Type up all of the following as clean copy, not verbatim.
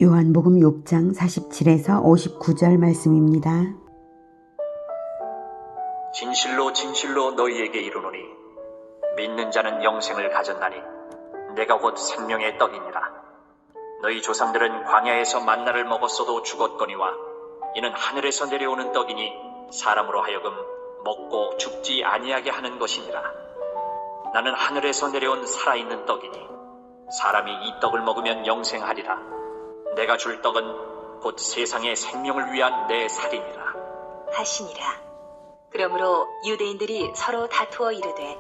요한복음 6장 47에서 59절 말씀입니다. 진실로 진실로 너희에게 이르노니 믿는 자는 영생을 가졌나니 내가 곧 생명의 떡이니라. 너희 조상들은 광야에서 만나를 먹었어도 죽었거니와 이는 하늘에서 내려오는 떡이니 사람으로 하여금 먹고 죽지 아니하게 하는 것이니라. 나는 하늘에서 내려온 살아있는 떡이니 사람이 이 떡을 먹으면 영생하리라. 내가 줄 떡은 곧 세상의 생명을 위한 내 살이니라 하시니라. 그러므로 유대인들이 서로 다투어 이르되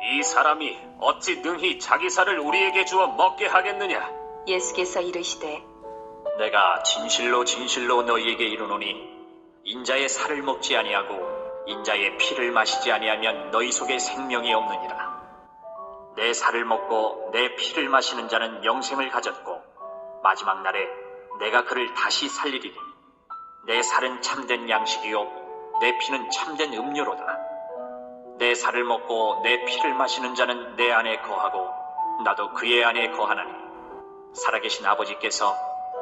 이 사람이 어찌 능히 자기 살을 우리에게 주어 먹게 하겠느냐? 예수께서 이르시되 내가 진실로 진실로 너희에게 이르노니 인자의 살을 먹지 아니하고 인자의 피를 마시지 아니하면 너희 속에 생명이 없느니라. 내 살을 먹고 내 피를 마시는 자는 영생을 가졌고 마지막 날에 내가 그를 다시 살리리니 내 살은 참된 양식이요 내 피는 참된 음료로다. 내 살을 먹고 내 피를 마시는 자는 내 안에 거하고 나도 그의 안에 거하나니 살아계신 아버지께서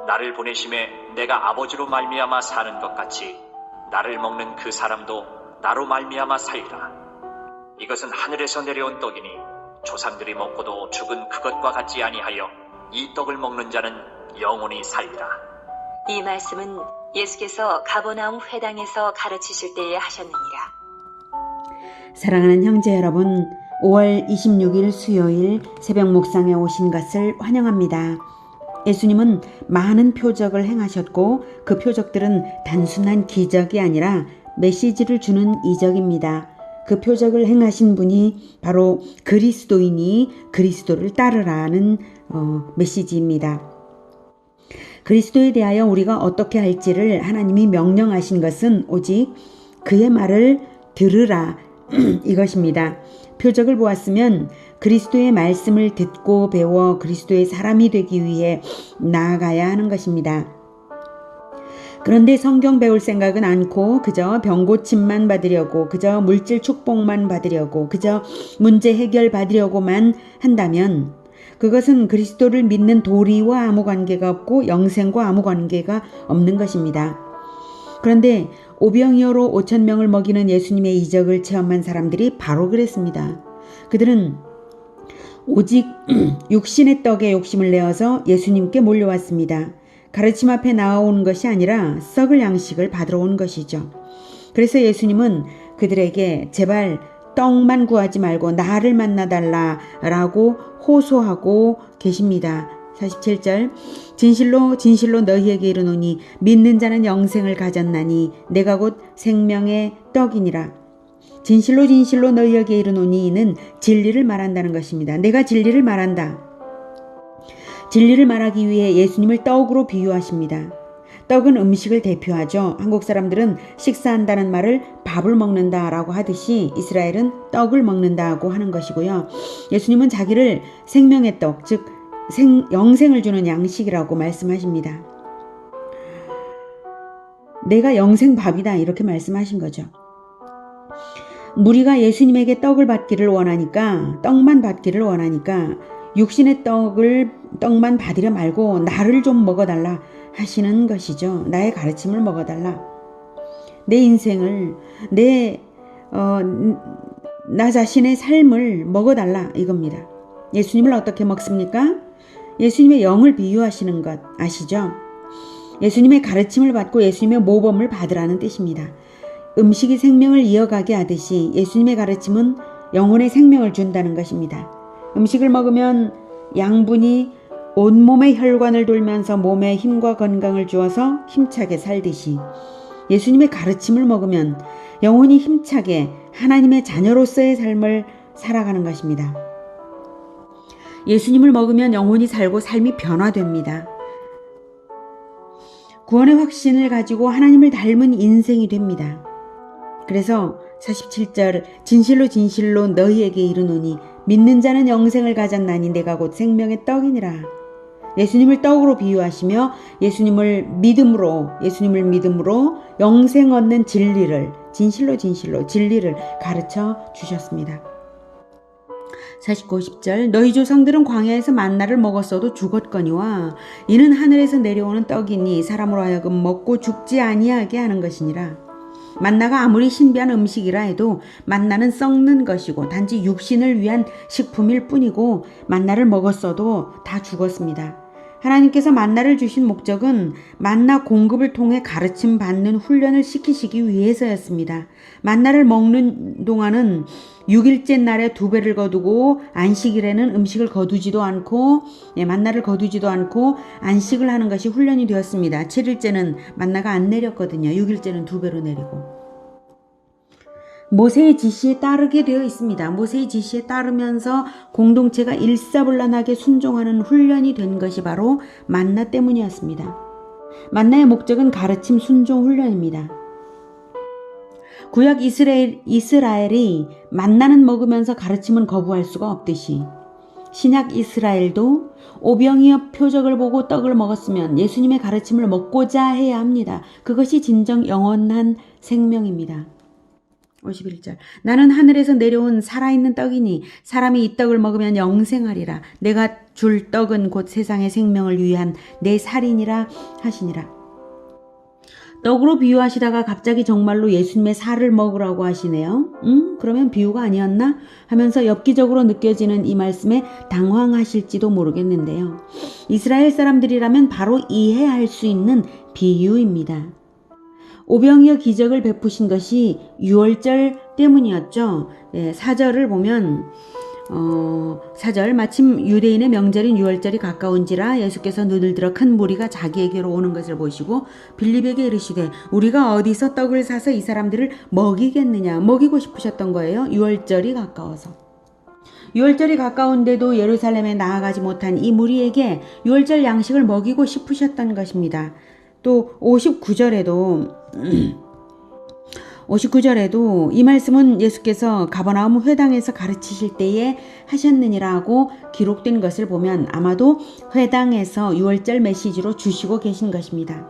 나를 보내심에 내가 아버지로 말미암아 사는 것 같이 나를 먹는 그 사람도 나로 말미암아 살리라. 이것은 하늘에서 내려온 떡이니 조상들이 먹고도 죽은 그것과 같지 아니하여 이 떡을 먹는 자는 영원히 살리라. 이 말씀은 예수께서 가버나움 회당에서 가르치실 때에 하셨느니라. 사랑하는 형제 여러분, 5월 26일 수요일 새벽 묵상에 오신 것을 환영합니다. 예수님은 많은 표적을 행하셨고 그 표적들은 단순한 기적이 아니라 메시지를 주는 이적입니다. 그 표적을 행하신 분이 바로 그리스도이니 그리스도를 따르라는 메시지입니다. 그리스도에 대하여 우리가 어떻게 할지를 하나님이 명령하신 것은 오직 그의 말을 들으라 이것입니다. 표적을 보았으면 그리스도의 말씀을 듣고 배워 그리스도의 사람이 되기 위해 나아가야 하는 것입니다. 그런데 성경 배울 생각은 않고 그저 병고침만 받으려고, 그저 물질 축복만 받으려고, 그저 문제 해결 받으려고만 한다면 그것은 그리스도를 믿는 도리와 아무 관계가 없고 영생과 아무 관계가 없는 것입니다. 그런데 오병이어로 5,000명을 먹이는 예수님의 이적을 체험한 사람들이 바로 그랬습니다. 그들은 오직 육신의 떡에 욕심을 내어서 예수님께 몰려왔습니다. 가르침 앞에 나아오는 것이 아니라 썩을 양식을 받으러 온 것이죠. 그래서 예수님은 그들에게 제발 떡만 구하지 말고 나를 만나달라라고 호소하고 계십니다. 47절 진실로 진실로 너희에게 이르노니 믿는 자는 영생을 가졌나니 내가 곧 생명의 떡이니라. 진실로 진실로 너희에게 이르노니는 진리를 말한다는 것입니다. 내가 진리를 말한다. 진리를 말하기 위해 예수님을 떡으로 비유하십니다. 떡은 음식을 대표하죠. 한국 사람들은 식사한다는 말을 밥을 먹는다라고 하듯이 이스라엘은 떡을 먹는다고 하는 것이고요. 예수님은 자기를 생명의 떡, 즉 영생을 주는 양식이라고 말씀하십니다. 내가 영생 밥이다 이렇게 말씀하신 거죠. 무리가 예수님에게 떡을 받기를 원하니까, 떡만 받기를 원하니까 육신의 떡만 받으려 말고 나를 좀 먹어달라 하시는 것이죠. 나의 가르침을 먹어달라. 내 인생을, 나 자신의 삶을 먹어달라 이겁니다. 예수님을 어떻게 먹습니까? 예수님의 영을 비유하시는 것 아시죠? 예수님의 가르침을 받고 예수님의 모범을 받으라는 뜻입니다. 음식이 생명을 이어가게 하듯이 예수님의 가르침은 영혼의 생명을 준다는 것입니다. 음식을 먹으면 양분이 온몸의 혈관을 돌면서 몸에 힘과 건강을 주어서 힘차게 살듯이 예수님의 가르침을 먹으면 영혼이 힘차게 하나님의 자녀로서의 삶을 살아가는 것입니다. 예수님을 먹으면 영혼이 살고 삶이 변화됩니다. 구원의 확신을 가지고 하나님을 닮은 인생이 됩니다. 그래서 47절 진실로 진실로 너희에게 이르노니 믿는 자는 영생을 가졌나니 내가 곧 생명의 떡이니라. 예수님을 떡으로 비유하시며 예수님을 믿음으로 영생 얻는 진리를 진실로 진리를 가르쳐 주셨습니다. 49, 50절 너희 조상들은 광야에서 만나를 먹었어도 죽었거니와 이는 하늘에서 내려오는 떡이니 사람으로 하여금 먹고 죽지 아니하게 하는 것이니라. 만나가 아무리 신비한 음식이라 해도 만나는 썩는 것이고 단지 육신을 위한 식품일 뿐이고 만나를 먹었어도 다 죽었습니다. 하나님께서 만나를 주신 목적은 만나 공급을 통해 가르침 받는 훈련을 시키시기 위해서였습니다. 만나를 먹는 동안은 6일째 날에 2배를 거두고 안식일에는 음식을 거두지도 않고 만나를 거두지도 않고 안식을 하는 것이 훈련이 되었습니다. 7일째는 만나가 안 내렸거든요. 6일째는 2배로 내리고. 모세의 지시에 따르게 되어 있습니다. 모세의 지시에 따르면서 공동체가 일사불란하게 순종하는 훈련이 된 것이 바로 만나 때문이었습니다. 만나의 목적은 가르침 순종 훈련입니다. 구약 이스라엘이 만나는 먹으면서 가르침은 거부할 수가 없듯이 신약 이스라엘도 오병이어 표적을 보고 떡을 먹었으면 예수님의 가르침을 먹고자 해야 합니다. 그것이 진정 영원한 생명입니다. 51절 나는 하늘에서 내려온 살아있는 떡이니 사람이 이 떡을 먹으면 영생하리라. 내가 줄 떡은 곧 세상의 생명을 위한 내 살이니라 하시니라. 떡으로 비유하시다가 갑자기 정말로 예수님의 살을 먹으라고 하시네요. 그러면 비유가 아니었나? 하면서 엽기적으로 느껴지는 이 말씀에 당황하실지도 모르겠는데요. 이스라엘 사람들이라면 바로 이해할 수 있는 비유입니다. 오병이어 기적을 베푸신 것이 유월절 때문이었죠. 4절을 보면 4절 마침 유대인의 명절인 유월절이 가까운지라 예수께서 눈을 들어 큰 무리가 자기에게로 오는 것을 보시고 빌립에게 이르시되 우리가 어디서 떡을 사서 이 사람들을 먹이겠느냐. 먹이고 싶으셨던 거예요. 유월절이 가까워서. 유월절이 가까운데도 예루살렘에 나아가지 못한 이 무리에게 유월절 양식을 먹이고 싶으셨던 것입니다. 또 59절에도 이 말씀은 예수께서 가버나움 회당에서 가르치실 때에 하셨느니라고 기록된 것을 보면 아마도 회당에서 유월절 메시지로 주시고 계신 것입니다.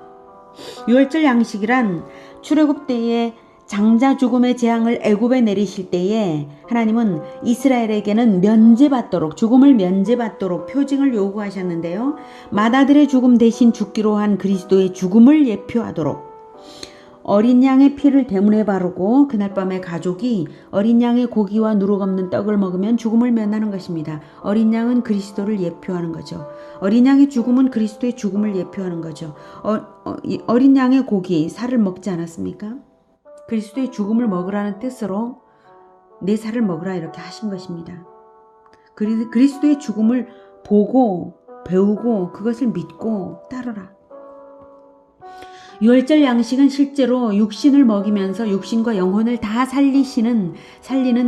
유월절 양식이란 출애굽 때에 장자 죽음의 재앙을 애굽에 내리실 때에 하나님은 이스라엘에게는 면제받도록 죽음을 면제받도록 표징을 요구하셨는데요. 맏아들의 죽음 대신 죽기로 한 그리스도의 죽음을 예표하도록 어린 양의 피를 대문에 바르고 그날 밤에 가족이 어린 양의 고기와 누룩 없는 떡을 먹으면 죽음을 면하는 것입니다. 어린 양은 그리스도를 예표하는 거죠. 어린 양의 죽음은 그리스도의 죽음을 예표하는 거죠. 어린 양의 고기, 살을 먹지 않았습니까? 그리스도의 죽음을 먹으라는 뜻으로 내 살을 먹으라 이렇게 하신 것입니다. 그리스도의 죽음을 보고 배우고 그것을 믿고 따르라. 유월절 양식은 실제로 육신을 먹이면서 육신과 영혼을 다 살리는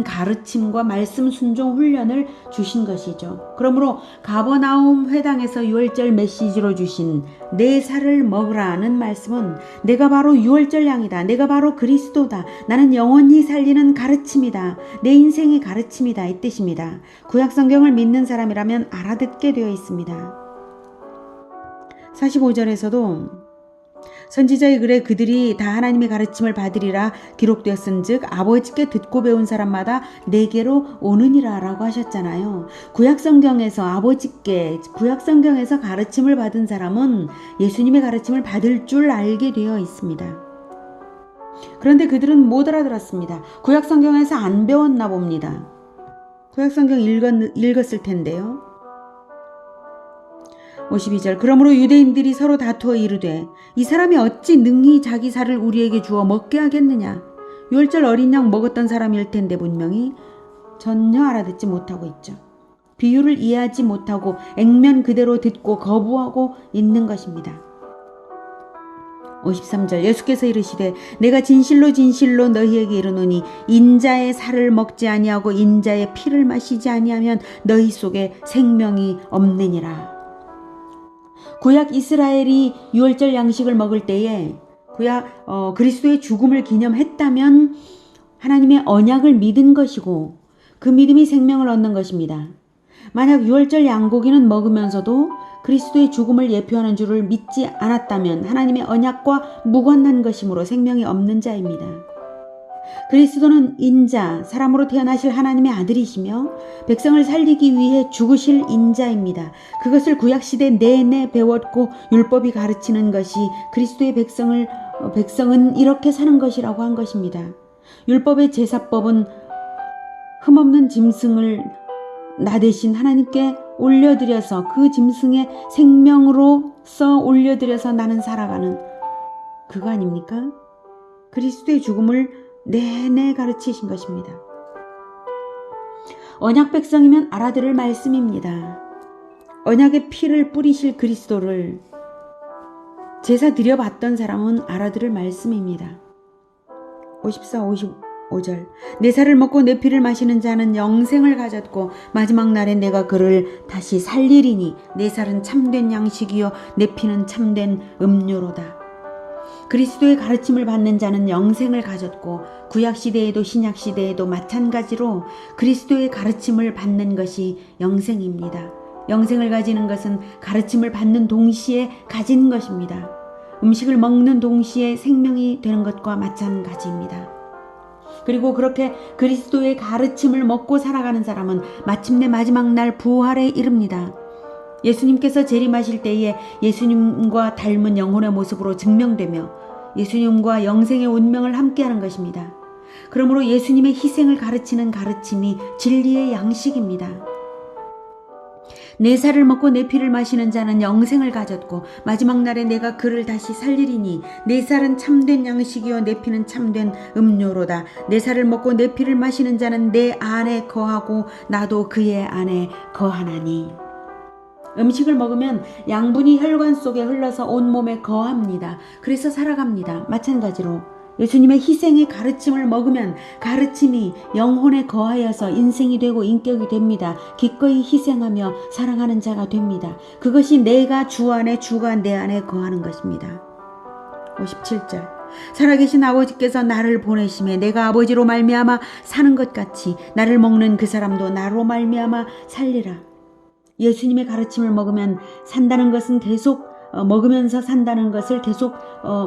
가르침과 말씀 순종 훈련을 주신 것이죠. 그러므로 가버나움 회당에서 유월절 메시지로 주신 내 살을 먹으라는 말씀은 내가 바로 유월절 양이다. 내가 바로 그리스도다. 나는 영원히 살리는 가르침이다. 내 인생의 가르침이다. 이 뜻입니다. 구약 성경을 믿는 사람이라면 알아듣게 되어 있습니다. 45절에서도 선지자의 글에 그들이 다 하나님의 가르침을 받으리라 기록되었은즉 아버지께 듣고 배운 사람마다 내게로 오느니라 라고 하셨잖아요. 구약성경에서 구약성경에서 가르침을 받은 사람은 예수님의 가르침을 받을 줄 알게 되어 있습니다. 그런데 그들은 못 알아들었습니다. 구약성경에서 안 배웠나 봅니다. 구약성경 읽었을 텐데요. 52절 그러므로 유대인들이 서로 다투어 이르되 이 사람이 어찌 능히 자기 살을 우리에게 주어 먹게 하겠느냐. 유월절 어린 양 먹었던 사람일 텐데 분명히 전혀 알아듣지 못하고 있죠. 비유를 이해하지 못하고 액면 그대로 듣고 거부하고 있는 것입니다. 53절 예수께서 이르시되 내가 진실로 진실로 너희에게 이르노니 인자의 살을 먹지 아니하고 인자의 피를 마시지 아니하면 너희 속에 생명이 없느니라. 구약 이스라엘이 유월절 양식을 먹을 때에 그리스도의 죽음을 기념했다면 하나님의 언약을 믿은 것이고 그 믿음이 생명을 얻는 것입니다. 만약 유월절 양고기는 먹으면서도 그리스도의 죽음을 예표하는 줄을 믿지 않았다면 하나님의 언약과 무관한 것이므로 생명이 없는 자입니다. 그리스도는 인자, 사람으로 태어나실 하나님의 아들이시며 백성을 살리기 위해 죽으실 인자입니다. 그것을 구약시대 내내 배웠고 율법이 가르치는 것이 그리스도의 백성은 이렇게 사는 것이라고 한 것입니다. 율법의 제사법은 흠없는 짐승을 나 대신 하나님께 올려드려서 그 짐승의 생명으로서 올려드려서 나는 살아가는 그거 아닙니까? 그리스도의 죽음을 내내 가르치신 것입니다. 언약 백성이면 알아들을 말씀입니다. 언약의 피를 뿌리실 그리스도를 제사 드려봤던 사람은 알아들을 말씀입니다. 54, 55절 내 살을 먹고 내 피를 마시는 자는 영생을 가졌고 마지막 날에 내가 그를 다시 살리리니 내 살은 참된 양식이요 내 피는 참된 음료로다. 그리스도의 가르침을 받는 자는 영생을 가졌고 구약시대에도 신약시대에도 마찬가지로 그리스도의 가르침을 받는 것이 영생입니다. 영생을 가지는 것은 가르침을 받는 동시에 가진 것입니다. 음식을 먹는 동시에 생명이 되는 것과 마찬가지입니다. 그리고 그렇게 그리스도의 가르침을 먹고 살아가는 사람은 마침내 마지막 날 부활에 이릅니다. 예수님께서 재림하실 때에 예수님과 닮은 영혼의 모습으로 증명되며 예수님과 영생의 운명을 함께하는 것입니다. 그러므로 예수님의 희생을 가르치는 가르침이 진리의 양식입니다. 내 살을 먹고 내 피를 마시는 자는 영생을 가졌고 마지막 날에 내가 그를 다시 살리리니 내 살은 참된 양식이요 내 피는 참된 음료로다. 내 살을 먹고 내 피를 마시는 자는 내 안에 거하고 나도 그의 안에 거하나니. 음식을 먹으면 양분이 혈관 속에 흘러서 온몸에 거합니다. 그래서 살아갑니다. 마찬가지로 예수님의 희생의 가르침을 먹으면 가르침이 영혼에 거하여서 인생이 되고 인격이 됩니다. 기꺼이 희생하며 사랑하는 자가 됩니다. 그것이 내가 주 안에 주가 내 안에 거하는 것입니다. 57절 살아계신 아버지께서 나를 보내심에 내가 아버지로 말미암아 사는 것 같이 나를 먹는 그 사람도 나로 말미암아 살리라. 예수님의 가르침을 먹으면 산다는 것은 계속 먹으면서 산다는 것을 계속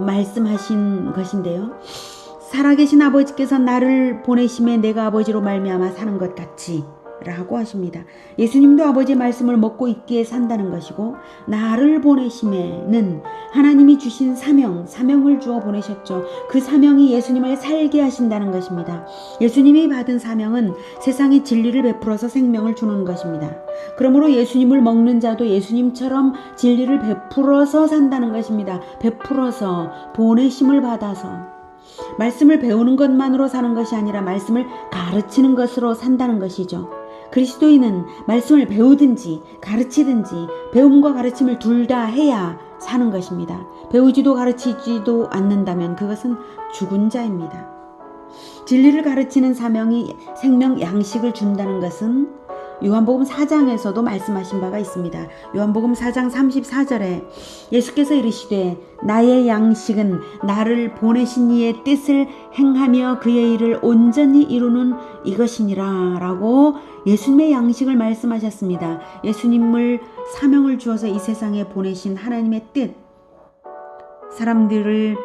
말씀하신 것인데요. 살아계신 아버지께서 나를 보내심에 내가 아버지로 말미암아 사는 것 같이 라고 하십니다. 예수님도 아버지의 말씀을 먹고 있기에 산다는 것이고 나를 보내심에는 하나님이 주신 사명을 주어 보내셨죠. 그 사명이 예수님을 살게 하신다는 것입니다. 예수님이 받은 사명은 세상에 진리를 베풀어서 생명을 주는 것입니다. 그러므로 예수님을 먹는 자도 예수님처럼 진리를 베풀어서 산다는 것입니다. 베풀어서 보내심을 받아서 말씀을 배우는 것만으로 사는 것이 아니라 말씀을 가르치는 것으로 산다는 것이죠. 그리스도인은 말씀을 배우든지 가르치든지 배움과 가르침을 둘 다 해야 사는 것입니다. 배우지도 가르치지도 않는다면 그것은 죽은 자입니다. 진리를 가르치는 사명이 생명 양식을 준다는 것은 요한복음 4장에서도 말씀하신 바가 있습니다. 요한복음 4장 34절에 예수께서 이르시되 나의 양식은 나를 보내신 이의 뜻을 행하며 그의 일을 온전히 이루는 이것이니라 라고 예수님의 양식을 말씀하셨습니다. 예수님을 사명을 주어서 이 세상에 보내신 하나님의 뜻, 사람들을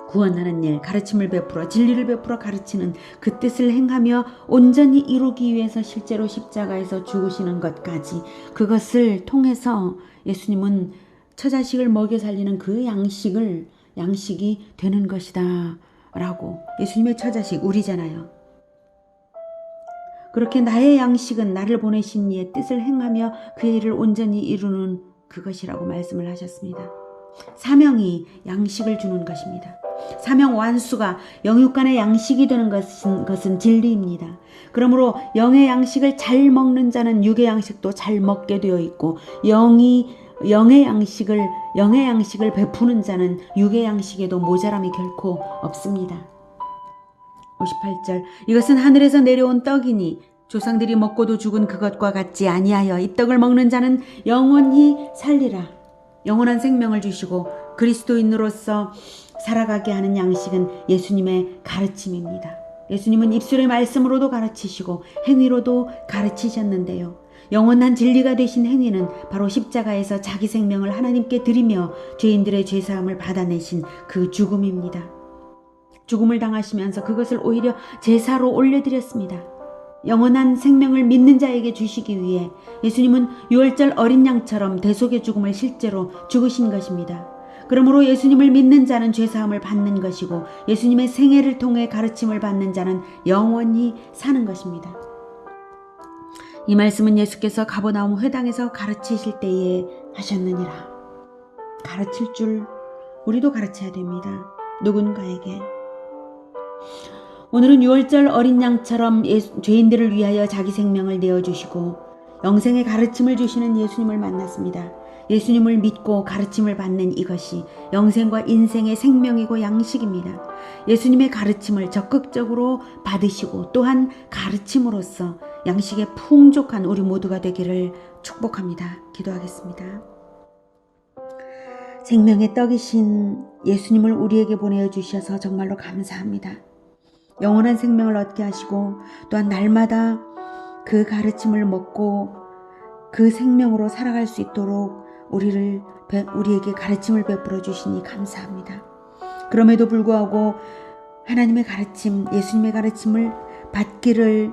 구원하는 일, 가르침을 베풀어 진리를 베풀어 가르치는 그 뜻을 행하며 온전히 이루기 위해서 실제로 십자가에서 죽으시는 것까지 그것을 통해서 예수님은 처자식을 먹여 살리는 그 양식이 되는 것이다 라고. 예수님의 처자식 우리잖아요. 그렇게 나의 양식은 나를 보내신 이의 뜻을 행하며 그의 일을 온전히 이루는 그것이라고 말씀을 하셨습니다. 사명이 양식을 주는 것입니다. 사명 완수가 영육간의 양식이 되는 것은 진리입니다. 그러므로 영의 양식을 잘 먹는 자는 육의 양식도 잘 먹게 되어 있고 영의 양식을 베푸는 자는 육의 양식에도 모자람이 결코 없습니다. 58절 이것은 하늘에서 내려온 떡이니 조상들이 먹고도 죽은 그것과 같지 아니하여 이 떡을 먹는 자는 영원히 살리라. 영원한 생명을 주시고 그리스도인으로서 살아가게 하는 양식은 예수님의 가르침입니다. 예수님은 입술의 말씀으로도 가르치시고 행위로도 가르치셨는데요. 영원한 진리가 되신 행위는 바로 십자가에서 자기 생명을 하나님께 드리며 죄인들의 죄사함을 받아내신 그 죽음입니다. 죽음을 당하시면서 그것을 오히려 제사로 올려드렸습니다. 영원한 생명을 믿는 자에게 주시기 위해 예수님은 유월절 어린 양처럼 대속의 죽음을 실제로 죽으신 것입니다. 그러므로 예수님을 믿는 자는 죄사함을 받는 것이고 예수님의 생애를 통해 가르침을 받는 자는 영원히 사는 것입니다. 이 말씀은 예수께서 가버나움 회당에서 가르치실 때에 하셨느니라. 가르칠 줄 우리도 가르쳐야 됩니다. 누군가에게. 오늘은 유월절 어린 양처럼 죄인들을 위하여 자기 생명을 내어주시고 영생의 가르침을 주시는 예수님을 만났습니다. 예수님을 믿고 가르침을 받는 이것이 영생과 인생의 생명이고 양식입니다. 예수님의 가르침을 적극적으로 받으시고 또한 가르침으로써 양식에 풍족한 우리 모두가 되기를 축복합니다. 기도하겠습니다. 생명의 떡이신 예수님을 우리에게 보내주셔서 정말로 감사합니다. 영원한 생명을 얻게 하시고 또한 날마다 그 가르침을 먹고 그 생명으로 살아갈 수 있도록 우리에게 가르침을 베풀어 주시니 감사합니다. 그럼에도 불구하고 하나님의 가르침, 예수님의 가르침을 받기를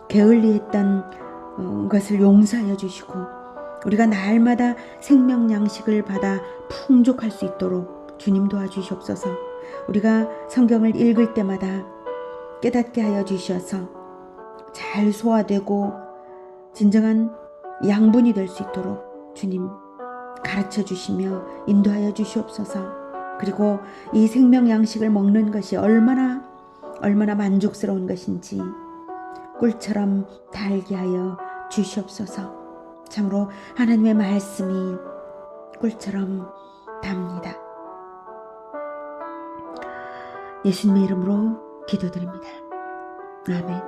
게을리했던 것을 용서하여 주시고 우리가 날마다 생명 양식을 받아 풍족할 수 있도록 주님 도와주시옵소서. 우리가 성경을 읽을 때마다 깨닫게 하여 주셔서 잘 소화되고 진정한 양분이 될 수 있도록 주님 가르쳐 주시며 인도하여 주시옵소서. 그리고 이 생명 양식을 먹는 것이 얼마나 만족스러운 것인지 꿀처럼 달게 하여 주시옵소서. 참으로 하나님의 말씀이 꿀처럼 답니다. 예수님의 이름으로 기도드립니다. 아멘.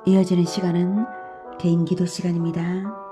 이어지는 시간은 개인 기도 시간입니다.